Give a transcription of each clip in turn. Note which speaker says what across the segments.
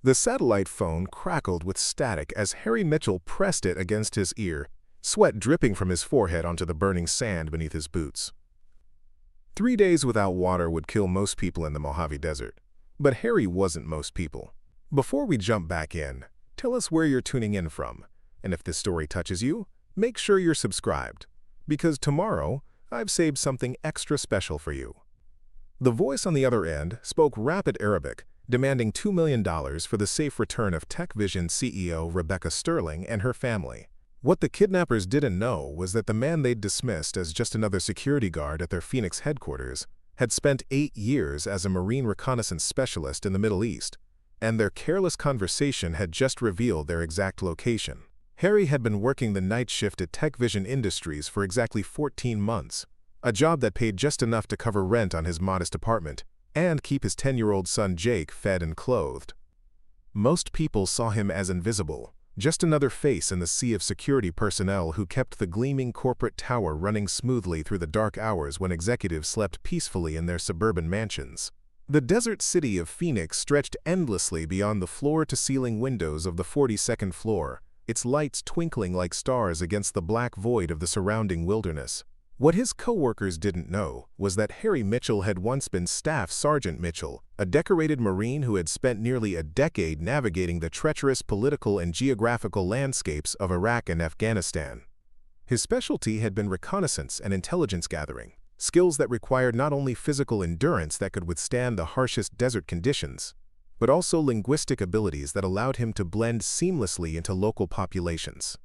Speaker 1: The satellite phone crackled with static as Harry Mitchell pressed it against his ear, sweat dripping from his forehead onto the burning sand beneath his boots. 3 days without water would kill most people in the Mojave Desert. But Harry wasn't most people. Before we jump back in, tell us where you're tuning in from. And if this story touches you, make sure you're subscribed. Because tomorrow, I've saved something extra special for you. The voice on the other end spoke rapid Arabic, demanding $2 million for the safe return of TechVision CEO Rebecca Sterling and her family. What the kidnappers didn't know was that the man they'd dismissed as just another security guard at their Phoenix headquarters had spent 8 years as a Marine reconnaissance specialist in the Middle East, and their careless conversation had just revealed their exact location. Harry had been working the night shift at TechVision Industries for exactly 14 months, a job that paid just enough to cover rent on his modest apartment and keep his 10-year-old son Jake fed and clothed. Most people saw him as invisible, just another face in the sea of security personnel who kept the gleaming corporate tower running smoothly through the dark hours when executives slept peacefully in their suburban mansions. The desert city of Phoenix stretched endlessly beyond the floor-to-ceiling windows of the 42nd floor, its lights twinkling like stars against the black void of the surrounding wilderness. What his co-workers didn't know was that Harry Mitchell had once been Staff Sergeant Mitchell, a decorated Marine who had spent nearly a decade navigating the treacherous political and geographical landscapes of Iraq and Afghanistan. His specialty had been reconnaissance and intelligence gathering, skills that required not only physical endurance that could withstand the harshest desert conditions, but also linguistic abilities that allowed him to blend seamlessly into local populations.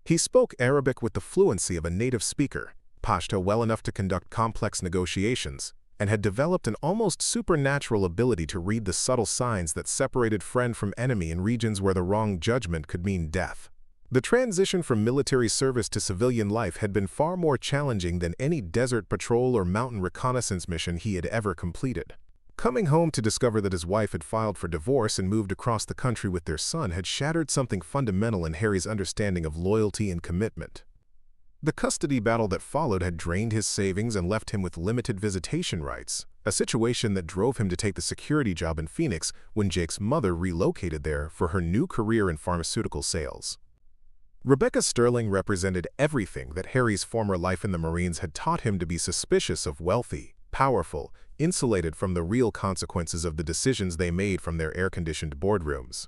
Speaker 1: He spoke Arabic with the fluency of a native speaker, Pashto well enough to conduct complex negotiations, and had developed an almost supernatural ability to read the subtle signs that separated friend from enemy in regions where the wrong judgment could mean death. The transition from military service to civilian life had been far more challenging than any desert patrol or mountain reconnaissance mission he had ever completed. Coming home to discover that his wife had filed for divorce and moved across the country with their son had shattered something fundamental in Harry's understanding of loyalty and commitment. The custody battle that followed had drained his savings and left him with limited visitation rights, a situation that drove him to take the security job in Phoenix when Jake's mother relocated there for her new career in pharmaceutical sales. Rebecca Sterling represented everything that Harry's former life in the Marines had taught him to be suspicious of: wealthy, powerful, insulated from the real consequences of the decisions they made from their air-conditioned boardrooms.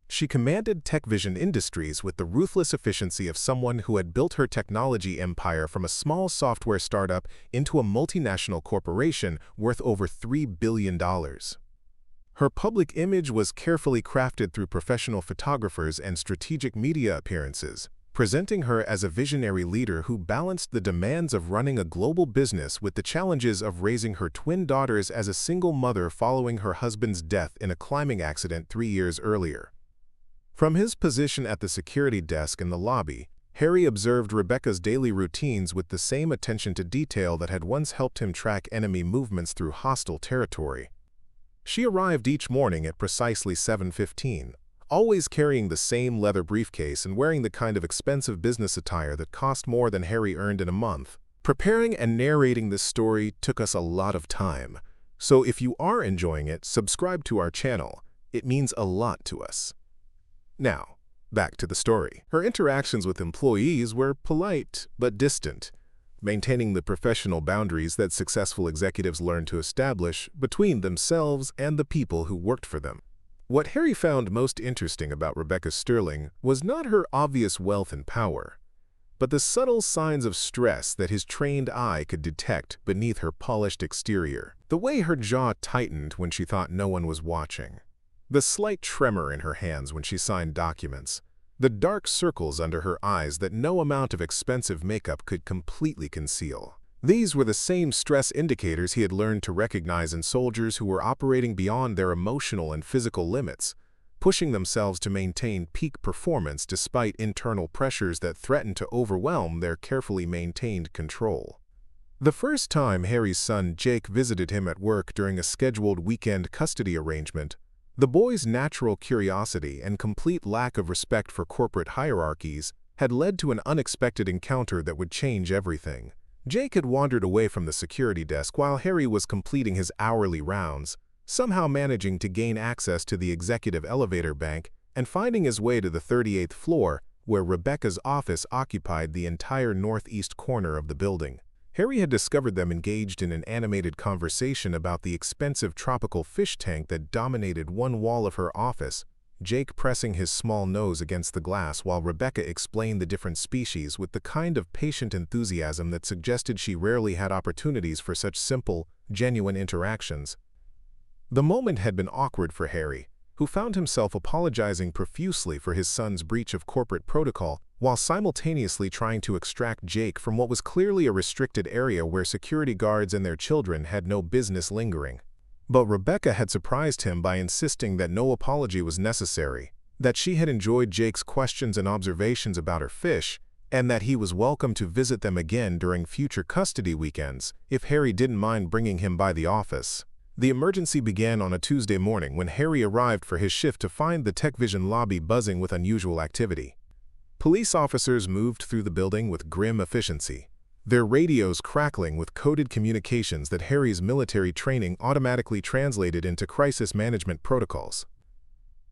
Speaker 1: She commanded TechVision Industries with the ruthless efficiency of someone who had built her technology empire from a small software startup into a multinational corporation worth over $3 billion. Her public image was carefully crafted through professional photographers and strategic media appearances, presenting her as a visionary leader who balanced the demands of running a global business with the challenges of raising her twin daughters as a single mother following her husband's death in a climbing accident 3 years earlier. From his position at the security desk in the lobby, Harry observed Rebecca's daily routines with the same attention to detail that had once helped him track enemy movements through hostile territory. She arrived each morning at precisely 7:15, always carrying the same leather briefcase and wearing the kind of expensive business attire that cost more than Harry earned in a month. Preparing and narrating this story took us a lot of time, so if you are enjoying it, subscribe to our channel. It means a lot to us. Now, back to the story. Her interactions with employees were polite but distant, maintaining the professional boundaries that successful executives learn to establish between themselves and the people who worked for them. What Harry found most interesting about Rebecca Sterling was not her obvious wealth and power, but the subtle signs of stress that his trained eye could detect beneath her polished exterior. The way her jaw tightened when she thought no one was watching, the slight tremor in her hands when she signed documents, the dark circles under her eyes that no amount of expensive makeup could completely conceal. These were the same stress indicators he had learned to recognize in soldiers who were operating beyond their emotional and physical limits, pushing themselves to maintain peak performance despite internal pressures that threatened to overwhelm their carefully maintained control. The first time Harry's son Jake visited him at work during a scheduled weekend custody arrangement, the boy's natural curiosity and complete lack of respect for corporate hierarchies had led to an unexpected encounter that would change everything. Jake had wandered away from the security desk while Harry was completing his hourly rounds, somehow managing to gain access to the executive elevator bank and finding his way to the 38th floor, where Rebecca's office occupied the entire northeast corner of the building. Harry had discovered them engaged in an animated conversation about the expensive tropical fish tank that dominated one wall of her office, Jake pressing his small nose against the glass while Rebecca explained the different species with the kind of patient enthusiasm that suggested she rarely had opportunities for such simple, genuine interactions. The moment had been awkward for Harry, who found himself apologizing profusely for his son's breach of corporate protocol while simultaneously trying to extract Jake from what was clearly a restricted area where security guards and their children had no business lingering. But Rebecca had surprised him by insisting that no apology was necessary, that she had enjoyed Jake's questions and observations about her fish, and that he was welcome to visit them again during future custody weekends if Harry didn't mind bringing him by the office. The emergency began on a Tuesday morning when Harry arrived for his shift to find the TechVision lobby buzzing with unusual activity. Police officers moved through the building with grim efficiency, their radios crackling with coded communications that Harry's military training automatically translated into crisis management protocols.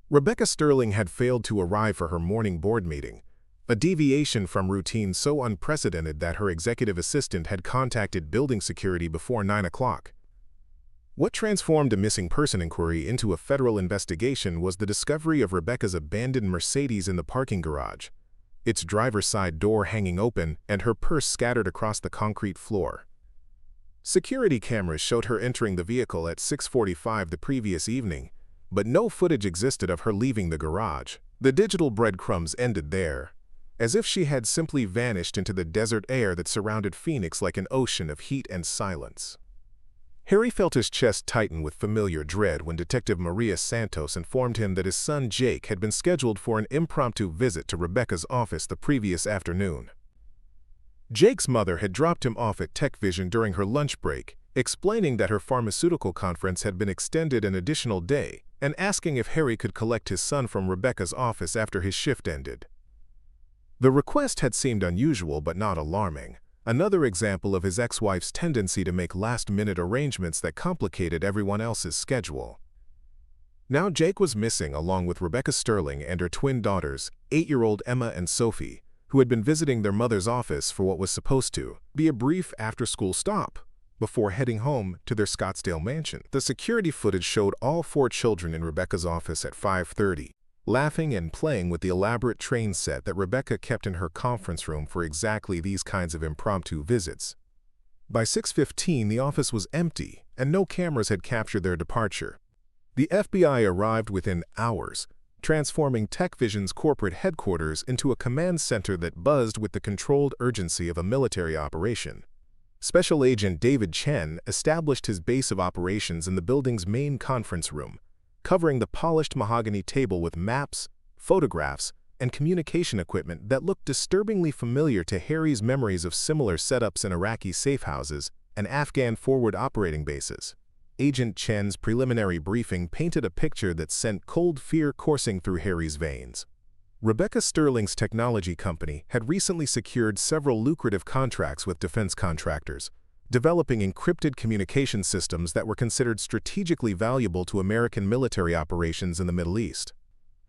Speaker 1: Rebecca Sterling had failed to arrive for her morning board meeting, a deviation from routine so unprecedented that her executive assistant had contacted building security before 9 o'clock. What transformed a missing person inquiry into a federal investigation was the discovery of Rebecca's abandoned Mercedes in the parking garage, its driver's side door hanging open and her purse scattered across the concrete floor. Security cameras showed her entering the vehicle at 6:45 the previous evening, but no footage existed of her leaving the garage. The digital breadcrumbs ended there, as if she had simply vanished into the desert air that surrounded Phoenix like an ocean of heat and silence. Harry felt his chest tighten with familiar dread when Detective Maria Santos informed him that his son Jake had been scheduled for an impromptu visit to Rebecca's office the previous afternoon. Jake's mother had dropped him off at TechVision during her lunch break, explaining that her pharmaceutical conference had been extended an additional day and asking if Harry could collect his son from Rebecca's office after his shift ended. The request had seemed unusual but not alarming. Another example of his ex-wife's tendency to make last-minute arrangements that complicated everyone else's schedule. Now Jake was missing along with Rebecca Sterling and her twin daughters, 8-year-old Emma and Sophie, who had been visiting their mother's office for what was supposed to be a brief after-school stop before heading home to their Scottsdale mansion. The security footage showed all 4 children in Rebecca's office at 5:30. Laughing and playing with the elaborate train set that Rebecca kept in her conference room for exactly these kinds of impromptu visits. By 6:15, the office was empty, and no cameras had captured their departure. The FBI arrived within hours, transforming TechVision's corporate headquarters into a command center that buzzed with the controlled urgency of a military operation. Special Agent David Chen established his base of operations in the building's main conference room, covering the polished mahogany table with maps, photographs, and communication equipment that looked disturbingly familiar to Harry's memories of similar setups in Iraqi safe houses and Afghan forward operating bases. Agent Chen's preliminary briefing painted a picture that sent cold fear coursing through Harry's veins. Rebecca Sterling's technology company had recently secured several lucrative contracts with defense contractors, developing encrypted communication systems that were considered strategically valuable to American military operations in the Middle East.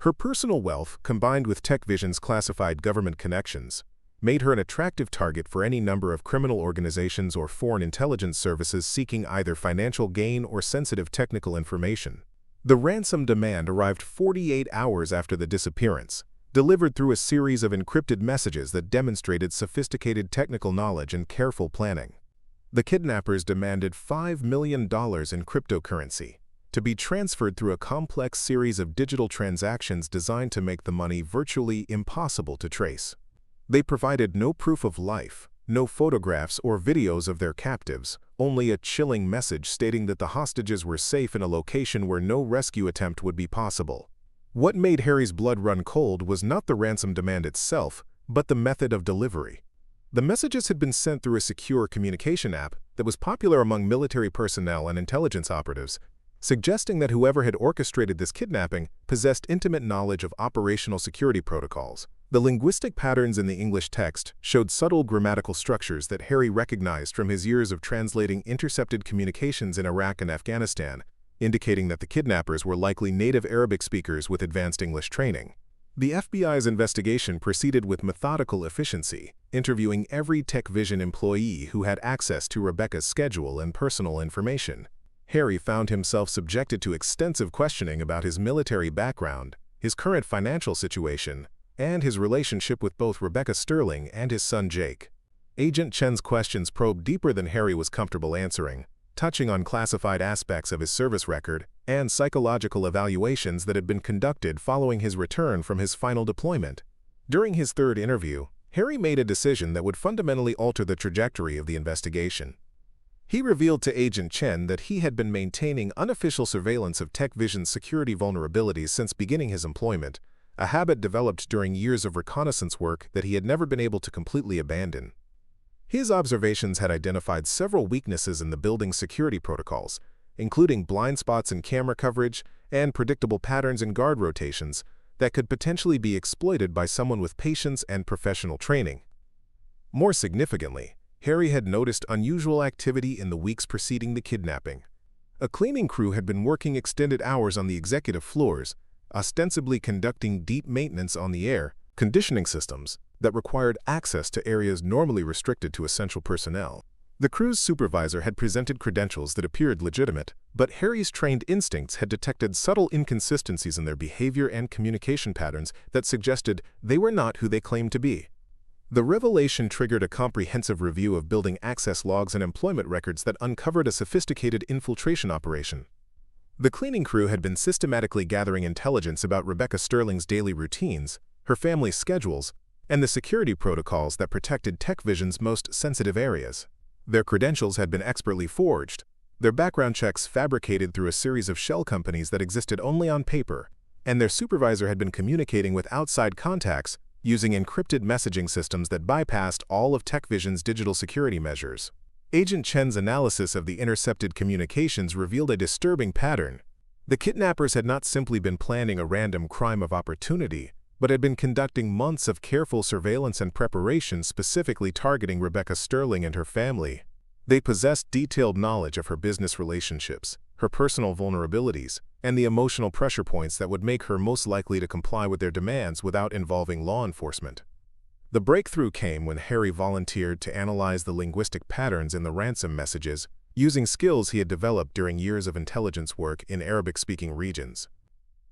Speaker 1: Her personal wealth, combined with TechVision's classified government connections, made her an attractive target for any number of criminal organizations or foreign intelligence services seeking either financial gain or sensitive technical information. The ransom demand arrived 48 hours after the disappearance, delivered through a series of encrypted messages that demonstrated sophisticated technical knowledge and careful planning. The kidnappers demanded $5 million in cryptocurrency to be transferred through a complex series of digital transactions designed to make the money virtually impossible to trace. They provided no proof of life, no photographs or videos of their captives, only a chilling message stating that the hostages were safe in a location where no rescue attempt would be possible. What made Harry's blood run cold was not the ransom demand itself, but the method of delivery. The messages had been sent through a secure communication app that was popular among military personnel and intelligence operatives, suggesting that whoever had orchestrated this kidnapping possessed intimate knowledge of operational security protocols. The linguistic patterns in the English text showed subtle grammatical structures that Harry recognized from his years of translating intercepted communications in Iraq and Afghanistan, indicating that the kidnappers were likely native Arabic speakers with advanced English training. The FBI's investigation proceeded with methodical efficiency, interviewing every TechVision employee who had access to Rebecca's schedule and personal information. Harry found himself subjected to extensive questioning about his military background, his current financial situation, and his relationship with both Rebecca Sterling and his son Jake. Agent Chen's questions probed deeper than Harry was comfortable answering, touching on classified aspects of his service record and psychological evaluations that had been conducted following his return from his final deployment. During his third interview, Harry made a decision that would fundamentally alter the trajectory of the investigation. He revealed to Agent Chen that he had been maintaining unofficial surveillance of TechVision's security vulnerabilities since beginning his employment, a habit developed during years of reconnaissance work that he had never been able to completely abandon. His observations had identified several weaknesses in the building's security protocols, including blind spots in camera coverage and predictable patterns in guard rotations that could potentially be exploited by someone with patience and professional training. More significantly, Harry had noticed unusual activity in the weeks preceding the kidnapping. A cleaning crew had been working extended hours on the executive floors, ostensibly conducting deep maintenance on the air conditioning systems that required access to areas normally restricted to essential personnel. The crew's supervisor had presented credentials that appeared legitimate, but Harry's trained instincts had detected subtle inconsistencies in their behavior and communication patterns that suggested they were not who they claimed to be. The revelation triggered a comprehensive review of building access logs and employment records that uncovered a sophisticated infiltration operation. The cleaning crew had been systematically gathering intelligence about Rebecca Sterling's daily routines, her family's schedules, and the security protocols that protected TechVision's most sensitive areas. Their credentials had been expertly forged, their background checks fabricated through a series of shell companies that existed only on paper, and their supervisor had been communicating with outside contacts using encrypted messaging systems that bypassed all of TechVision's digital security measures. Agent Chen's analysis of the intercepted communications revealed a disturbing pattern. The kidnappers had not simply been planning a random crime of opportunity, but had been conducting months of careful surveillance and preparation specifically targeting Rebecca Sterling and her family. They possessed detailed knowledge of her business relationships, her personal vulnerabilities, and the emotional pressure points that would make her most likely to comply with their demands without involving law enforcement. The breakthrough came when Harry volunteered to analyze the linguistic patterns in the ransom messages, using skills he had developed during years of intelligence work in Arabic-speaking regions.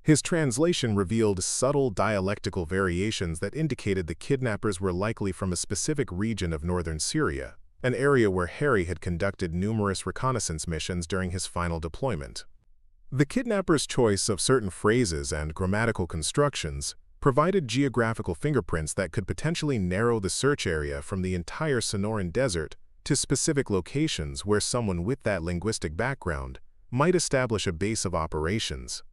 Speaker 1: His translation revealed subtle dialectical variations that indicated the kidnappers were likely from a specific region of northern Syria, an area where Harry had conducted numerous reconnaissance missions during his final deployment. The kidnappers' choice of certain phrases and grammatical constructions provided geographical fingerprints that could potentially narrow the search area from the entire Sonoran Desert to specific locations where someone with that linguistic background might establish a base of operations.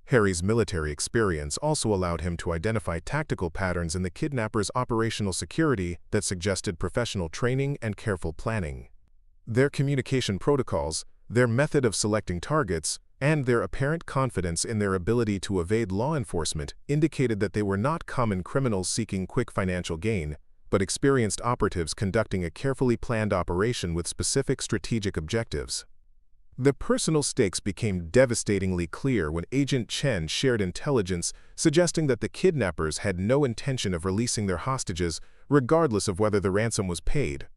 Speaker 1: Harry's military experience also allowed him to identify tactical patterns in the kidnappers' operational security that suggested professional training and careful planning. Their communication protocols, their method of selecting targets, and their apparent confidence in their ability to evade law enforcement indicated that they were not common criminals seeking quick financial gain, but experienced operatives conducting a carefully planned operation with specific strategic objectives. The personal stakes became devastatingly clear when Agent Chen shared intelligence suggesting that the kidnappers had no intention of releasing their hostages regardless of whether the ransom was paid.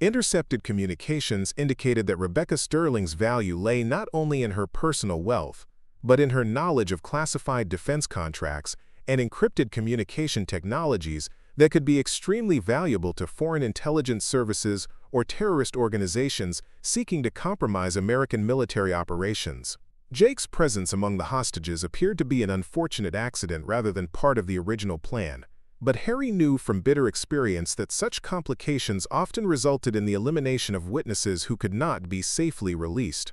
Speaker 1: Intercepted communications indicated that Rebecca Sterling's value lay not only in her personal wealth, but in her knowledge of classified defense contracts and encrypted communication technologies that could be extremely valuable to foreign intelligence services or terrorist organizations seeking to compromise American military operations. Jake's presence among the hostages appeared to be an unfortunate accident rather than part of the original plan, but Harry knew from bitter experience that such complications often resulted in the elimination of witnesses who could not be safely released.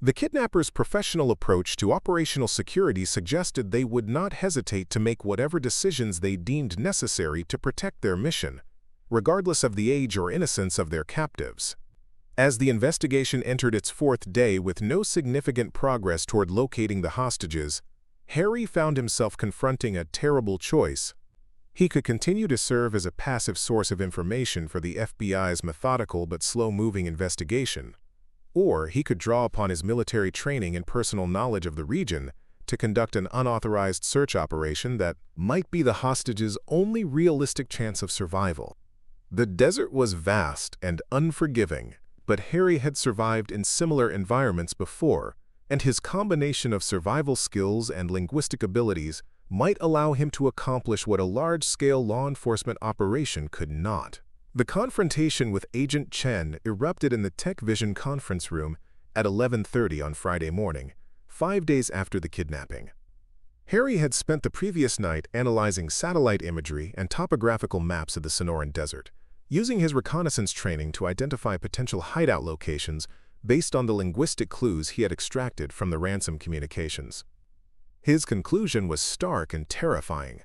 Speaker 1: The kidnappers' professional approach to operational security suggested they would not hesitate to make whatever decisions they deemed necessary to protect their mission, regardless of the age or innocence of their captives. As the investigation entered its fourth day with no significant progress toward locating the hostages, Harry found himself confronting a terrible choice. He could continue to serve as a passive source of information for the FBI's methodical but slow-moving investigation, Or he could draw upon his military training and personal knowledge of the region to conduct an unauthorized search operation that might be the hostages' only realistic chance of survival. The desert was vast and unforgiving, but Harry had survived in similar environments before, and his combination of survival skills and linguistic abilities might allow him to accomplish what a large-scale law enforcement operation could not. The confrontation with Agent Chen erupted in the TechVision conference room at 11:30 on Friday morning, 5 days after the kidnapping. Harry had spent the previous night analyzing satellite imagery and topographical maps of the Sonoran Desert, using his reconnaissance training to identify potential hideout locations based on the linguistic clues he had extracted from the ransom communications. His conclusion was stark and terrifying.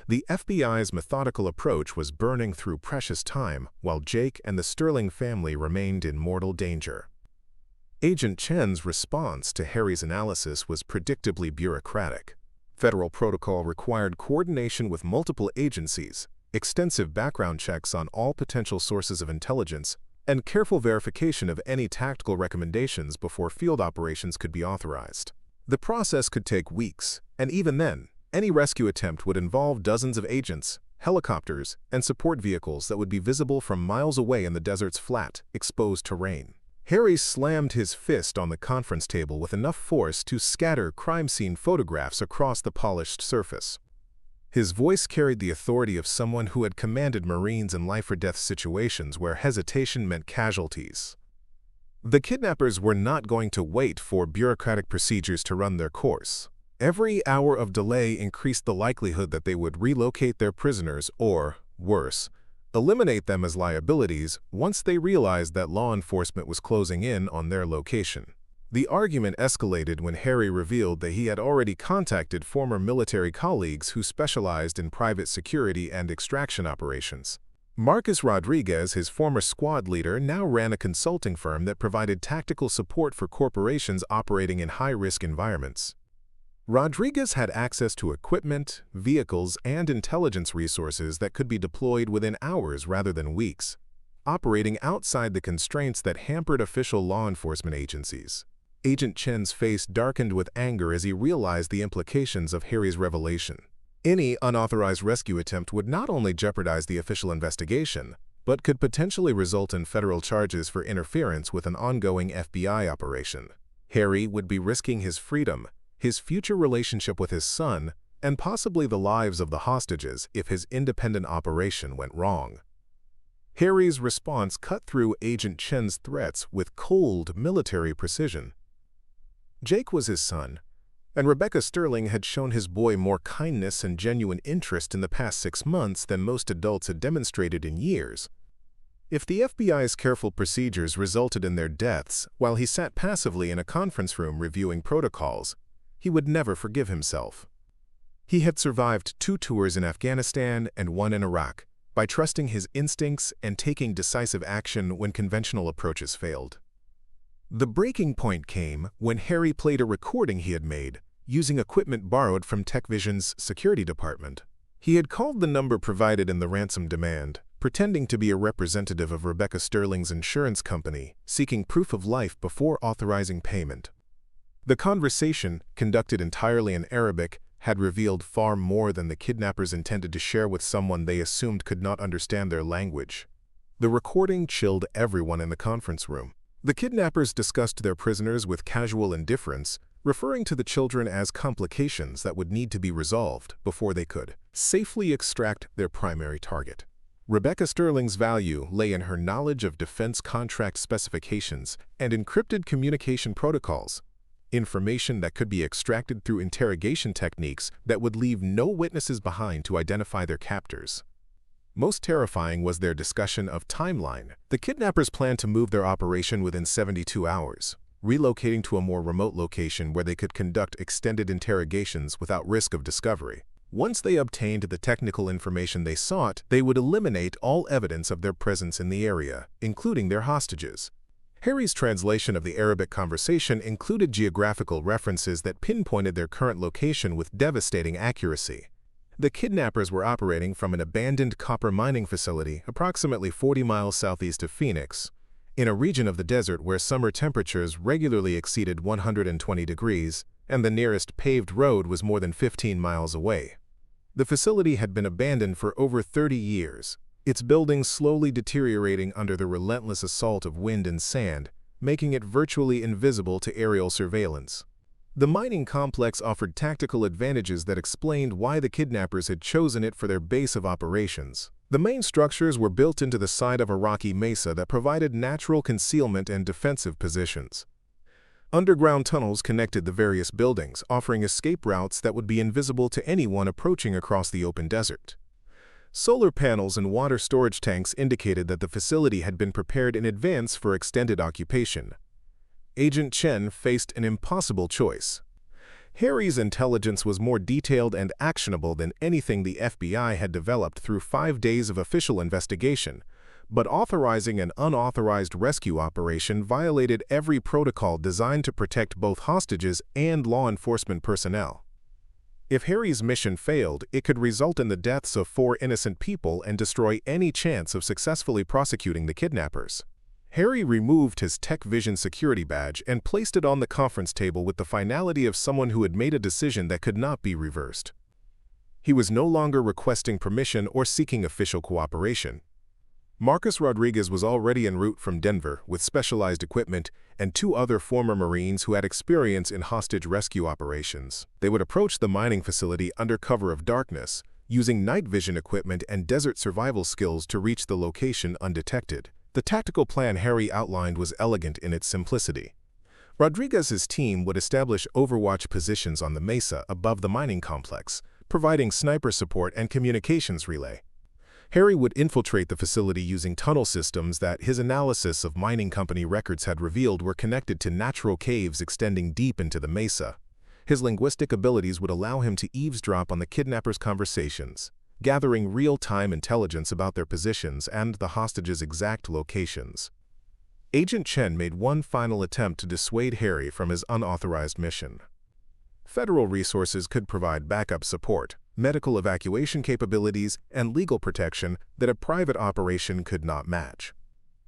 Speaker 1: The FBI's methodical approach was burning through precious time while Jake and the Sterling family remained in mortal danger. Agent Chen's response to Harry's analysis was predictably bureaucratic. Federal protocol required coordination with multiple agencies, extensive background checks on all potential sources of intelligence, and careful verification of any tactical recommendations before field operations could be authorized. The process could take weeks, and even then, any rescue attempt would involve dozens of agents, helicopters, and support vehicles that would be visible from miles away in the desert's flat, exposed terrain. Harry slammed his fist on the conference table with enough force to scatter crime scene photographs across the polished surface. His voice carried the authority of someone who had commanded Marines in life-or-death situations where hesitation meant casualties. The kidnappers were not going to wait for bureaucratic procedures to run their course. Every hour of delay increased the likelihood that they would relocate their prisoners or, worse, eliminate them as liabilities once they realized that law enforcement was closing in on their location. The argument escalated when Harry revealed that he had already contacted former military colleagues who specialized in private security and extraction operations. Marcus Rodriguez, his former squad leader, now ran a consulting firm that provided tactical support for corporations operating in high-risk environments. Rodriguez had access to equipment, vehicles, and intelligence resources that could be deployed within hours rather than weeks, operating outside the constraints that hampered official law enforcement agencies. Agent Chen's face darkened with anger as he realized the implications of Harry's revelation. Any unauthorized rescue attempt would not only jeopardize the official investigation, but could potentially result in federal charges for interference with an ongoing FBI operation. Harry would be risking his freedom, his future relationship with his son, and possibly the lives of the hostages if his independent operation went wrong. Harry's response cut through Agent Chen's threats with cold military precision. Jake was his son, and Rebecca Sterling had shown his boy more kindness and genuine interest in the past 6 months than most adults had demonstrated in years. If the FBI's careful procedures resulted in their deaths while he sat passively in a conference room reviewing protocols, he would never forgive himself. He had survived 2 tours in Afghanistan and 1 in Iraq by trusting his instincts and taking decisive action when conventional approaches failed. The breaking point came when Harry played a recording he had made, using equipment borrowed from TechVision's security department. He had called the number provided in the ransom demand, pretending to be a representative of Rebecca Sterling's insurance company, seeking proof of life before authorizing payment. The conversation, conducted entirely in Arabic, had revealed far more than the kidnappers intended to share with someone they assumed could not understand their language. The recording chilled everyone in the conference room. The kidnappers discussed their prisoners with casual indifference, referring to the children as complications that would need to be resolved before they could safely extract their primary target. Rebecca Sterling's value lay in her knowledge of defense contract specifications and encrypted communication protocols, information that could be extracted through interrogation techniques that would leave no witnesses behind to identify their captors. Most terrifying was their discussion of timeline. The kidnappers planned to move their operation within 72 hours, relocating to a more remote location where they could conduct extended interrogations without risk of discovery. Once they obtained the technical information they sought, they would eliminate all evidence of their presence in the area, including their hostages. Harry's translation of the Arabic conversation included geographical references that pinpointed their current location with devastating accuracy. The kidnappers were operating from an abandoned copper mining facility approximately 40 miles southeast of Phoenix, In a region of the desert where summer temperatures regularly exceeded 120 degrees, and the nearest paved road was more than 15 miles away. The facility had been abandoned for over 30 years, its buildings slowly deteriorating under the relentless assault of wind and sand, making it virtually invisible to aerial surveillance. The mining complex offered tactical advantages that explained why the kidnappers had chosen it for their base of operations. The main structures were built into the side of a rocky mesa that provided natural concealment and defensive positions. Underground tunnels connected the various buildings, offering escape routes that would be invisible to anyone approaching across the open desert. Solar panels and water storage tanks indicated that the facility had been prepared in advance for extended occupation. Agent Chen faced an impossible choice. Harry's intelligence was more detailed and actionable than anything the FBI had developed through 5 days of official investigation, but authorizing an unauthorized rescue operation violated every protocol designed to protect both hostages and law enforcement personnel. If Harry's mission failed, it could result in the deaths of 4 innocent people and destroy any chance of successfully prosecuting the kidnappers. Harry removed his TechVision security badge and placed it on the conference table with the finality of someone who had made a decision that could not be reversed. He was no longer requesting permission or seeking official cooperation. Marcus Rodriguez was already en route from Denver with specialized equipment and 2 other former Marines who had experience in hostage rescue operations. They would approach the mining facility under cover of darkness, using night vision equipment and desert survival skills to reach the location undetected. The tactical plan Harry outlined was elegant in its simplicity. Rodriguez's team would establish overwatch positions on the mesa above the mining complex, providing sniper support and communications relay. Harry would infiltrate the facility using tunnel systems that his analysis of mining company records had revealed were connected to natural caves extending deep into the mesa. His linguistic abilities would allow him to eavesdrop on the kidnappers' conversations, gathering real-time intelligence about their positions and the hostages' exact locations. Agent Chen made one final attempt to dissuade Harry from his unauthorized mission. Federal resources could provide backup support, medical evacuation capabilities, and legal protection that a private operation could not match.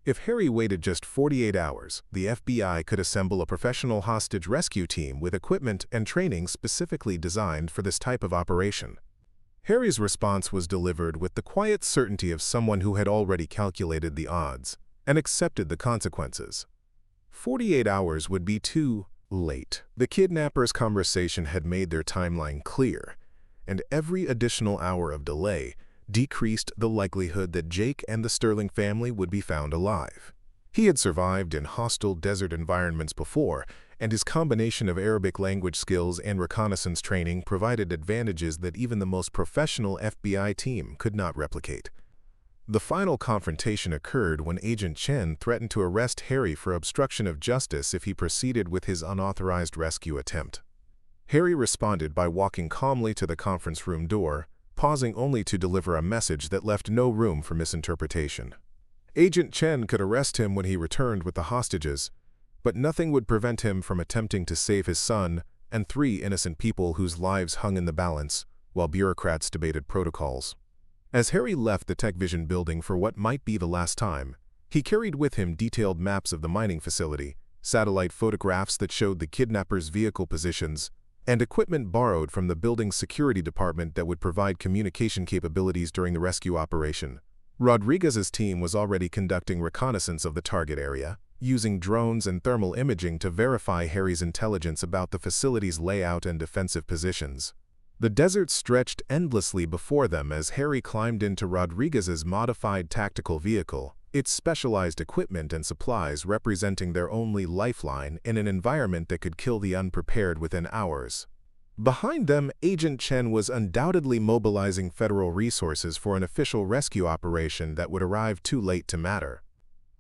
Speaker 1: If Harry waited just 48 hours, the FBI could assemble a professional hostage rescue team with equipment and training specifically designed for this type of operation. Harry's response was delivered with the quiet certainty of someone who had already calculated the odds and accepted the consequences. 48 hours would be too late. The kidnappers' conversation had made their timeline clear, and every additional hour of delay decreased the likelihood that Jake and the Sterling family would be found alive. He had survived in hostile desert environments before, and his combination of Arabic language skills and reconnaissance training provided advantages that even the most professional FBI team could not replicate. The final confrontation occurred when Agent Chen threatened to arrest Harry for obstruction of justice if he proceeded with his unauthorized rescue attempt. Harry responded by walking calmly to the conference room door, pausing only to deliver a message that left no room for misinterpretation. Agent Chen could arrest him when he returned with the hostages, but nothing would prevent him from attempting to save his son and 3 innocent people whose lives hung in the balance while bureaucrats debated protocols. As Harry left the TechVision building for what might be the last time, he carried with him detailed maps of the mining facility, satellite photographs that showed the kidnappers' vehicle positions, and equipment borrowed from the building's security department that would provide communication capabilities during the rescue operation. Rodriguez's team was already conducting reconnaissance of the target area, using drones and thermal imaging to verify Harry's intelligence about the facility's layout and defensive positions. The desert stretched endlessly before them as Harry climbed into Rodriguez's modified tactical vehicle, its specialized equipment and supplies representing their only lifeline in an environment that could kill the unprepared within hours. Behind them, Agent Chen was undoubtedly mobilizing federal resources for an official rescue operation that would arrive too late to matter.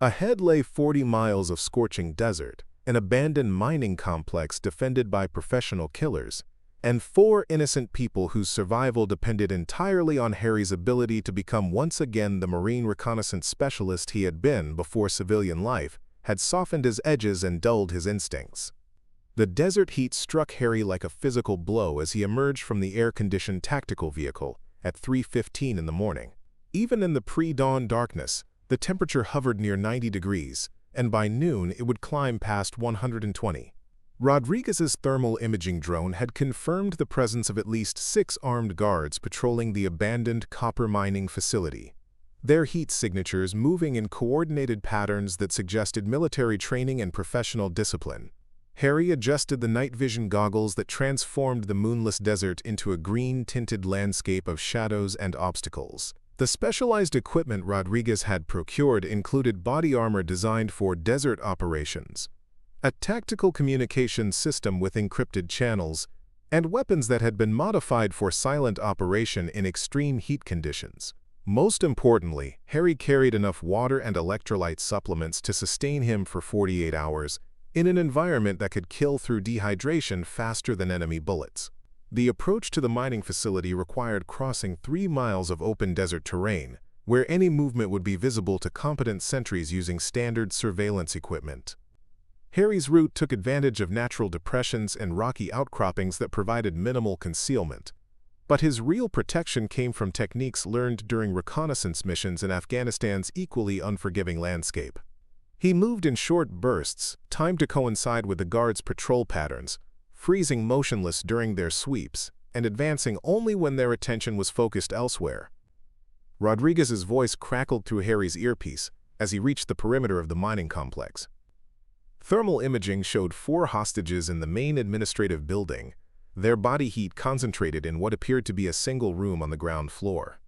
Speaker 1: Ahead lay 40 miles of scorching desert, an abandoned mining complex defended by professional killers, and 4 innocent people whose survival depended entirely on Harry's ability to become once again the Marine reconnaissance specialist he had been before civilian life had softened his edges and dulled his instincts. The desert heat struck Harry like a physical blow as he emerged from the air-conditioned tactical vehicle at 3:15 in the morning. Even in the pre-dawn darkness, the temperature hovered near 90 degrees, and by noon it would climb past 120. Rodriguez's thermal imaging drone had confirmed the presence of at least 6 armed guards patrolling the abandoned copper mining facility, their heat signatures moving in coordinated patterns that suggested military training and professional discipline. Harry adjusted the night vision goggles that transformed the moonless desert into a green-tinted landscape of shadows and obstacles. The specialized equipment Rodriguez had procured included body armor designed for desert operations, a tactical communications system with encrypted channels, and weapons that had been modified for silent operation in extreme heat conditions. Most importantly, Harry carried enough water and electrolyte supplements to sustain him for 48 hours in an environment that could kill through dehydration faster than enemy bullets. The approach to the mining facility required crossing 3 miles of open desert terrain, where any movement would be visible to competent sentries using standard surveillance equipment. Harry's route took advantage of natural depressions and rocky outcroppings that provided minimal concealment, but his real protection came from techniques learned during reconnaissance missions in Afghanistan's equally unforgiving landscape. He moved in short bursts, timed to coincide with the guards' patrol patterns, freezing motionless during their sweeps, and advancing only when their attention was focused elsewhere. Rodriguez's voice crackled through Harry's earpiece as he reached the perimeter of the mining complex. Thermal imaging showed 4 hostages in the main administrative building, their body heat concentrated in what appeared to be a single room on the ground floor.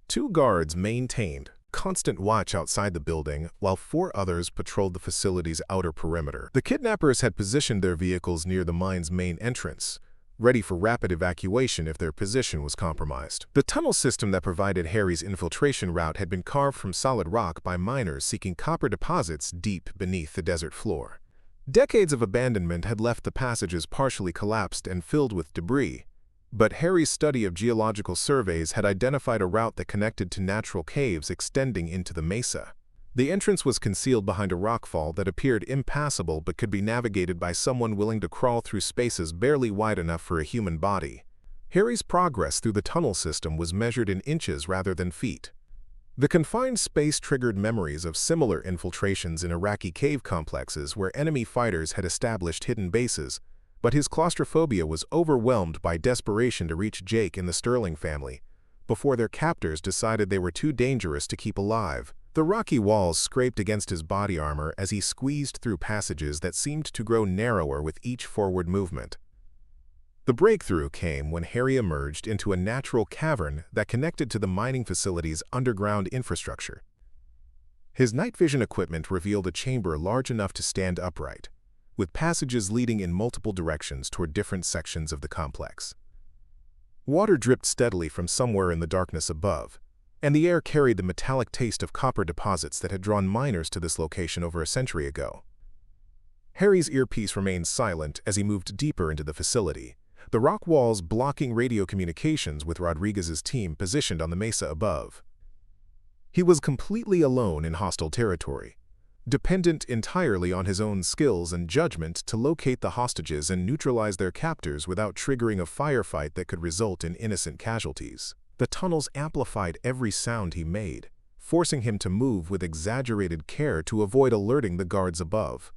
Speaker 1: 2 guards maintained constant watch outside the building, while 4 others patrolled the facility's outer perimeter. The kidnappers had positioned their vehicles near the mine's main entrance, ready for rapid evacuation if their position was compromised. The tunnel system that provided Harry's infiltration route had been carved from solid rock by miners seeking copper deposits deep beneath the desert floor. Decades of abandonment had left the passages partially collapsed and filled with debris, but Harry's study of geological surveys had identified a route that connected to natural caves extending into the mesa. The entrance was concealed behind a rockfall that appeared impassable but could be navigated by someone willing to crawl through spaces barely wide enough for a human body. Harry's progress through the tunnel system was measured in inches rather than feet. The confined space triggered memories of similar infiltrations in Iraqi cave complexes where enemy fighters had established hidden bases, but his claustrophobia was overwhelmed by desperation to reach Jake and the Sterling family before their captors decided they were too dangerous to keep alive. The rocky walls scraped against his body armor as he squeezed through passages that seemed to grow narrower with each forward movement. The breakthrough came when Harry emerged into a natural cavern that connected to the mining facility's underground infrastructure. His night vision equipment revealed a chamber large enough to stand upright, with passages leading in multiple directions toward different sections of the complex. Water dripped steadily from somewhere in the darkness above, and the air carried the metallic taste of copper deposits that had drawn miners to this location over a century ago. Harry's earpiece remained silent as he moved deeper into the facility, the rock walls blocking radio communications with Rodriguez's team positioned on the mesa above. He was completely alone in hostile territory, dependent entirely on his own skills and judgment to locate the hostages and neutralize their captors without triggering a firefight that could result in innocent casualties. The tunnels amplified every sound he made, forcing him to move with exaggerated care to avoid alerting the guards above.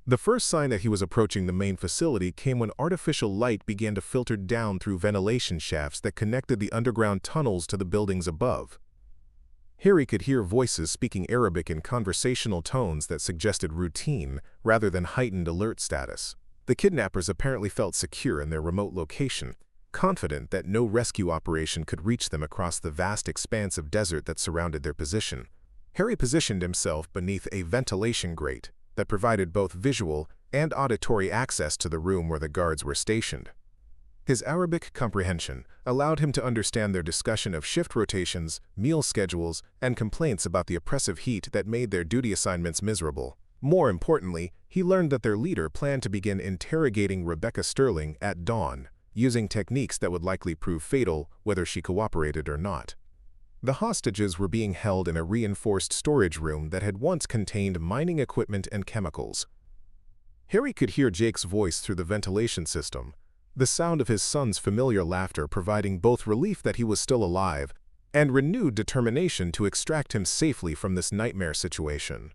Speaker 1: The first sign that he was approaching the main facility came when artificial light began to filter down through ventilation shafts that connected the underground tunnels to the buildings above. Harry could hear voices speaking Arabic in conversational tones that suggested routine rather than heightened alert status. The kidnappers apparently felt secure in their remote location, confident that no rescue operation could reach them across the vast expanse of desert that surrounded their position. Harry positioned himself beneath a ventilation grate that provided both visual and auditory access to the room where the guards were stationed. His Arabic comprehension allowed him to understand their discussion of shift rotations, meal schedules, and complaints about the oppressive heat that made their duty assignments miserable. More importantly, he learned that their leader planned to begin interrogating Rebecca Sterling at dawn, using techniques that would likely prove fatal whether she cooperated or not. The hostages were being held in a reinforced storage room that had once contained mining equipment and chemicals. Harry could hear Jake's voice through the ventilation system, the sound of his son's familiar laughter providing both relief that he was still alive and renewed determination to extract him safely from this nightmare situation.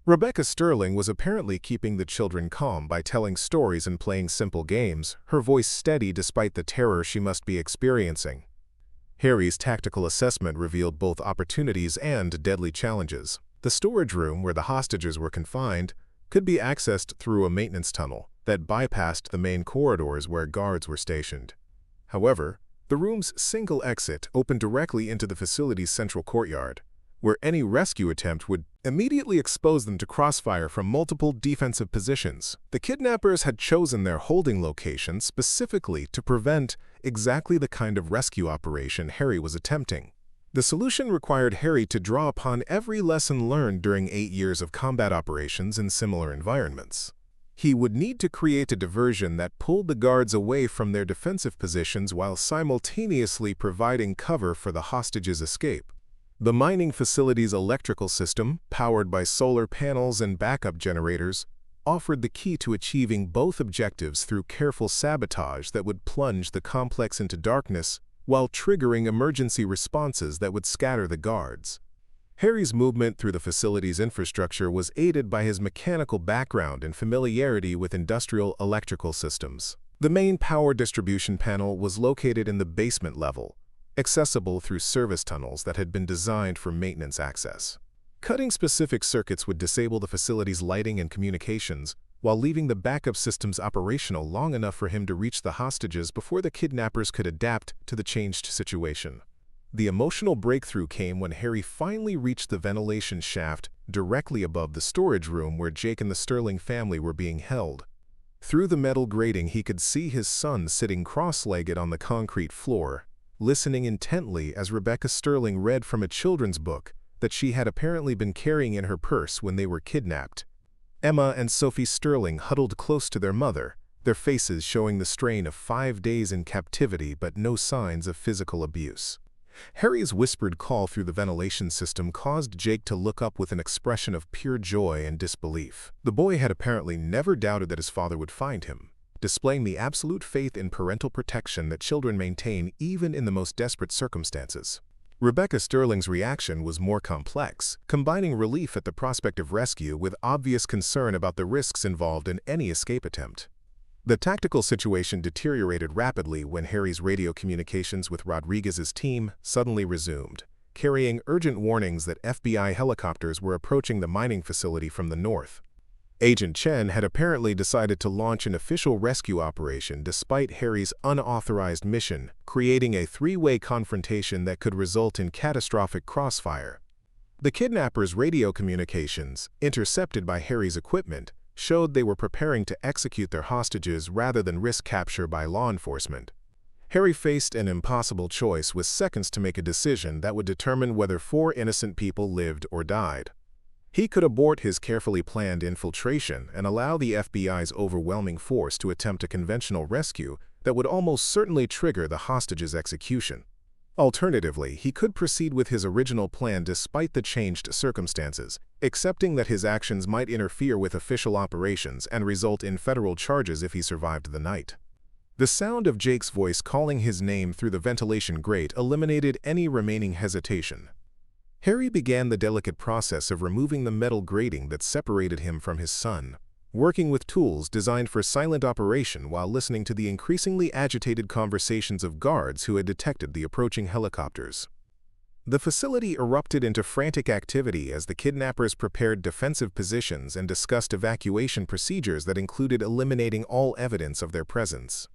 Speaker 1: Rebecca Sterling was apparently keeping the children calm by telling stories and playing simple games, her voice steady despite the terror she must be experiencing. Harry's tactical assessment revealed both opportunities and deadly challenges. The storage room where the hostages were confined could be accessed through a maintenance tunnel that bypassed the main corridors where guards were stationed. However, the room's single exit opened directly into the facility's central courtyard, where any rescue attempt would immediately expose them to crossfire from multiple defensive positions. The kidnappers had chosen their holding location specifically to prevent exactly the kind of rescue operation Harry was attempting. The solution required Harry to draw upon every lesson learned during 8 years of combat operations in similar environments. He would need to create a diversion that pulled the guards away from their defensive positions while simultaneously providing cover for the hostages' escape. The mining facility's electrical system, powered by solar panels and backup generators, offered the key to achieving both objectives through careful sabotage that would plunge the complex into darkness while triggering emergency responses that would scatter the guards. Harry's movement through the facility's infrastructure was aided by his mechanical background and familiarity with industrial electrical systems. The main power distribution panel was located in the basement level, accessible through service tunnels that had been designed for maintenance access. Cutting specific circuits would disable the facility's lighting and communications, while leaving the backup systems operational long enough for him to reach the hostages before the kidnappers could adapt to the changed situation. The emotional breakthrough came when Harry finally reached the ventilation shaft directly above the storage room where Jake and the Sterling family were being held. Through the metal grating, he could see his son sitting cross-legged on the concrete floor, listening intently as Rebecca Sterling read from a children's book that she had apparently been carrying in her purse when they were kidnapped. Emma and Sophie Sterling huddled close to their mother, their faces showing the strain of 5 days in captivity but no signs of physical abuse. Harry's whispered call through the ventilation system caused Jake to look up with an expression of pure joy and disbelief. The boy had apparently never doubted that his father would find him, displaying the absolute faith in parental protection that children maintain even in the most desperate circumstances. Rebecca Sterling's reaction was more complex, combining relief at the prospect of rescue with obvious concern about the risks involved in any escape attempt. The tactical situation deteriorated rapidly when Harry's radio communications with Rodriguez's team suddenly resumed, carrying urgent warnings that FBI helicopters were approaching the mining facility from the north. Agent Chen had apparently decided to launch an official rescue operation despite Harry's unauthorized mission, creating a three-way confrontation that could result in catastrophic crossfire. The kidnappers' radio communications, intercepted by Harry's equipment, showed they were preparing to execute their hostages rather than risk capture by law enforcement. Harry faced an impossible choice with seconds to make a decision that would determine whether 4 innocent people lived or died. He could abort his carefully planned infiltration and allow the FBI's overwhelming force to attempt a conventional rescue that would almost certainly trigger the hostages' execution. Alternatively, he could proceed with his original plan despite the changed circumstances, accepting that his actions might interfere with official operations and result in federal charges if he survived the night. The sound of Jake's voice calling his name through the ventilation grate eliminated any remaining hesitation. Harry began the delicate process of removing the metal grating that separated him from his son, working with tools designed for silent operation while listening to the increasingly agitated conversations of guards who had detected the approaching helicopters. The facility erupted into frantic activity as the kidnappers prepared defensive positions and discussed evacuation procedures that included eliminating all evidence of their presence.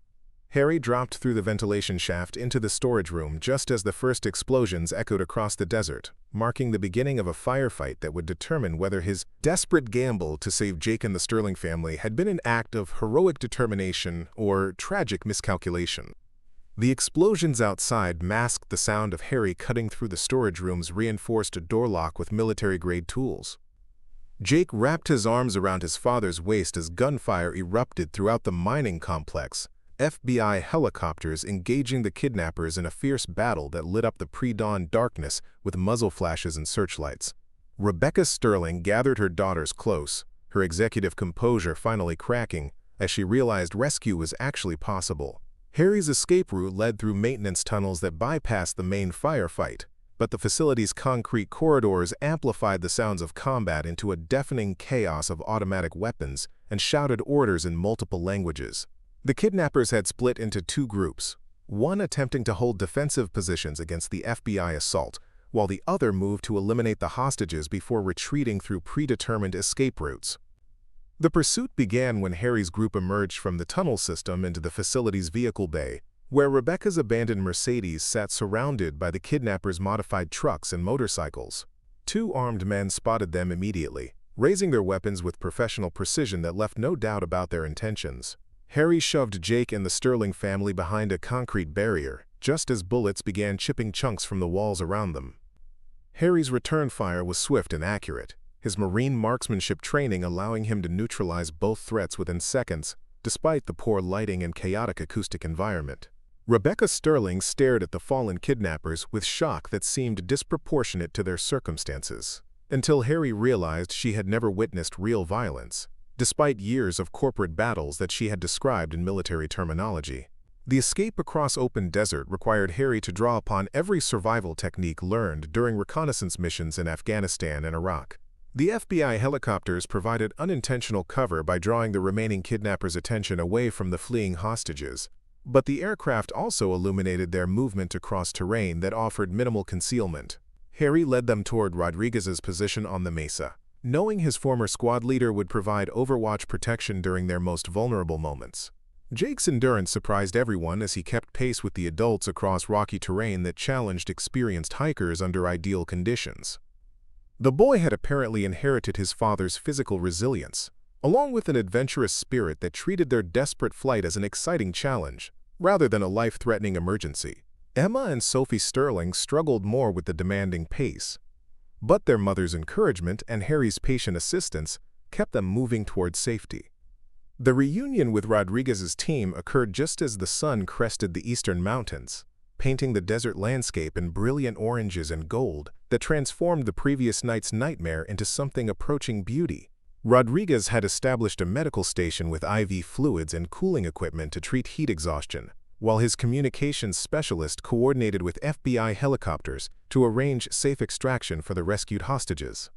Speaker 1: Harry dropped through the ventilation shaft into the storage room just as the first explosions echoed across the desert, marking the beginning of a firefight that would determine whether his desperate gamble to save Jake and the Sterling family had been an act of heroic determination or tragic miscalculation. The explosions outside masked the sound of Harry cutting through the storage room's reinforced door lock with military-grade tools. Jake wrapped his arms around his father's waist as gunfire erupted throughout the mining complex, FBI helicopters engaging the kidnappers in a fierce battle that lit up the pre-dawn darkness with muzzle flashes and searchlights. Rebecca Sterling gathered her daughters close, her executive composure finally cracking as she realized rescue was actually possible. Harry's escape route led through maintenance tunnels that bypassed the main firefight, but the facility's concrete corridors amplified the sounds of combat into a deafening chaos of automatic weapons and shouted orders in multiple languages. The kidnappers had split into two groups, one attempting to hold defensive positions against the FBI assault, while the other moved to eliminate the hostages before retreating through predetermined escape routes. The pursuit began when Harry's group emerged from the tunnel system into the facility's vehicle bay, where Rebecca's abandoned Mercedes sat surrounded by the kidnappers' modified trucks and motorcycles. Two armed men spotted them immediately, raising their weapons with professional precision that left no doubt about their intentions. Harry shoved Jake and the Sterling family behind a concrete barrier, just as bullets began chipping chunks from the walls around them. Harry's return fire was swift and accurate, his Marine marksmanship training allowing him to neutralize both threats within seconds, despite the poor lighting and chaotic acoustic environment. Rebecca Sterling stared at the fallen kidnappers with shock that seemed disproportionate to their circumstances, until Harry realized she had never witnessed real violence, despite years of corporate battles that she had described in military terminology. The escape across open desert required Harry to draw upon every survival technique learned during reconnaissance missions in Afghanistan and Iraq. The FBI helicopters provided unintentional cover by drawing the remaining kidnappers' attention away from the fleeing hostages, but the aircraft also illuminated their movement across terrain that offered minimal concealment. Harry led them toward Rodriguez's position on the mesa, knowing his former squad leader would provide overwatch protection during their most vulnerable moments. Jake's endurance surprised everyone as he kept pace with the adults across rocky terrain that challenged experienced hikers under ideal conditions. The boy had apparently inherited his father's physical resilience, along with an adventurous spirit that treated their desperate flight as an exciting challenge, rather than a life-threatening emergency. Emma and Sophie Sterling struggled more with the demanding pace, but their mother's encouragement and Harry's patient assistance kept them moving toward safety. The reunion with Rodriguez's team occurred just as the sun crested the eastern mountains, painting the desert landscape in brilliant oranges and gold that transformed the previous night's nightmare into something approaching beauty. Rodriguez had established a medical station with IV fluids and cooling equipment to treat heat exhaustion, while his communications specialist coordinated with FBI helicopters to arrange safe extraction for the rescued hostages.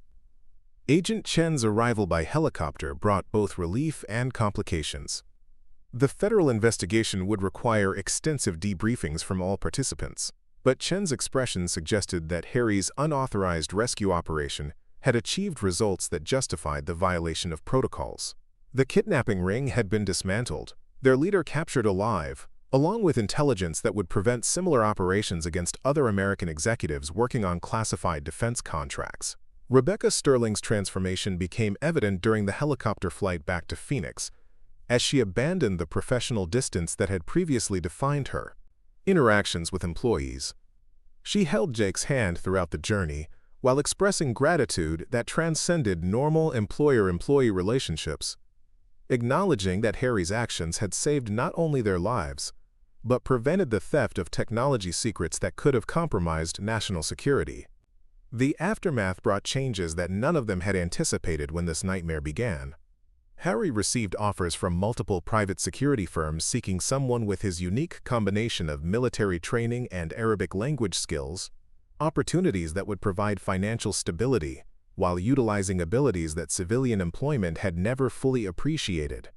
Speaker 1: Agent Chen's arrival by helicopter brought both relief and complications. The federal investigation would require extensive debriefings from all participants, but Chen's expression suggested that Harry's unauthorized rescue operation had achieved results that justified the violation of protocols. The kidnapping ring had been dismantled, their leader captured alive, along with intelligence that would prevent similar operations against other American executives working on classified defense contracts. Rebecca Sterling's transformation became evident during the helicopter flight back to Phoenix, as she abandoned the professional distance that had previously defined her interactions with employees. She held Jake's hand throughout the journey, while expressing gratitude that transcended normal employer-employee relationships, acknowledging that Harry's actions had saved not only their lives, but prevented the theft of technology secrets that could have compromised national security. The aftermath brought changes that none of them had anticipated when this nightmare began. Harry received offers from multiple private security firms seeking someone with his unique combination of military training and Arabic language skills, opportunities that would provide financial stability, while utilizing abilities that civilian employment had never fully appreciated.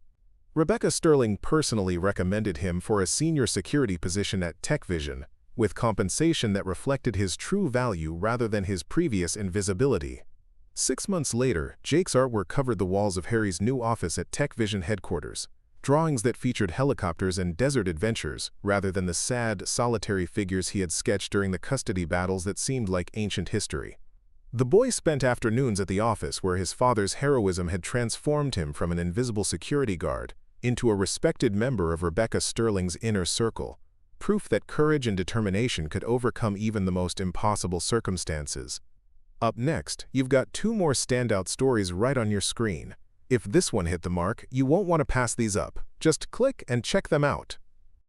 Speaker 1: Rebecca Sterling personally recommended him for a senior security position at TechVision, with compensation that reflected his true value rather than his previous invisibility. 6 months later, Jake's artwork covered the walls of Harry's new office at TechVision headquarters, drawings that featured helicopters and desert adventures rather than the sad, solitary figures he had sketched during the custody battles that seemed like ancient history. The boy spent afternoons at the office where his father's heroism had transformed him from an invisible security guard into a respected member of Rebecca Sterling's inner circle, proof that courage and determination could overcome even the most impossible circumstances. Up next, you've got 2 more standout stories right on your screen. If this one hit the mark, you won't want to pass these up. Just click and check them out.